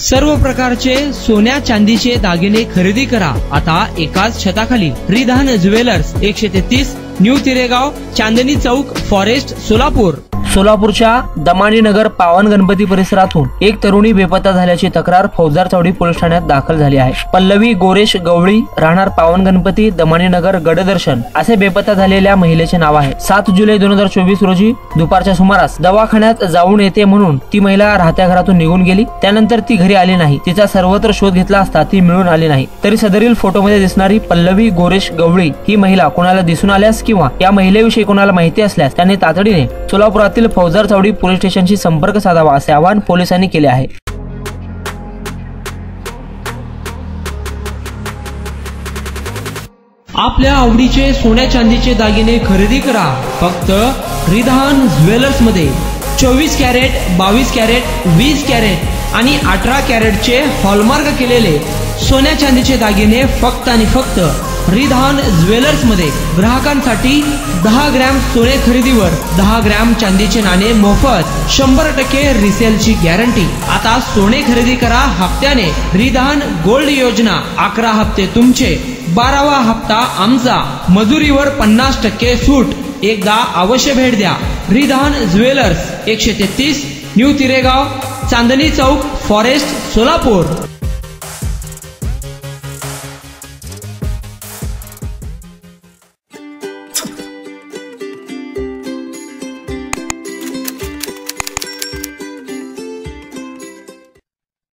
सर्व प्रकारचे सोन्या चांदीचे दागिने खरेदी करा आता एकाच छताखाली। Ridhan jewellers 133 new तिरेगाव, Chandni Chowk, forest, Solapur. सोलापूरच्या दमानी नगर पावन गणपती परिसरातून एक तरुणी बेपत्ता झाल्याची तक्रार फौजदार चौडी पोलीस ठाण्यात दाखल झाली आहे। पल्लवी गोरेश गवळी, राहणार पावन गणपती, दमानी नगर, गडदर्शन असे बेपत्ता झालेल्या महिलेचे नाव आहे। 7 जुलै 2024 रोजी दुपारच्या सुमारास दवाखान्यात जाऊन येते म्हणून ती महिला राहत्या घरातून निघून गेली। त्यानंतर ती घरी आली नाही। तिचा सर्वत्र शोध घेतला असता ती मिळून आली नाही। तरी सदरील फोटोमध्ये दिसणारी पल्लवी गोरेश गवळी ही महिला कोणाला दिसून आल्यास किंवा या महिलेविषयी कोणाला माहिती असल्यास त्यांनी तातडीने सोलापुरातील फौजदार चौडी पोलीस स्टेशनशी संपर्क साधावा असे आवाहन पोलिसांनी केले आहे। आपल्या आवडीचे सोन्या चांदीचे दागिने खरेदी करा फक्त रिधान ज्वेलर्स मध्ये। 24 कॅरेट, 22 कॅरेट, 20 कॅरेट आणि 18 कॅरेटचे हॉलमार्क केलेले सोन्या चांदीचे दागिने फक्त आणि फक्त रिधान ज्वेलर्स मध्ये। ग्राहकांसाठी 10 ग्रॅम सोने खरेदीवर 10 ग्रॅम चांदीचे नाणे मोफत, 100% रिसेलची गॅरंटी। आता सोने खरेदी करा हप्त्याने। रिधान गोल्ड योजना, 11 हप्ते तुमचे, 12वा हप्ता आमचा, मजुरीवर 50% सूट। एकदा अवश्य भेट द्या। Ridhan jewellers 133 new तिरेगाव, Chandni Chowk, forest, Solapur.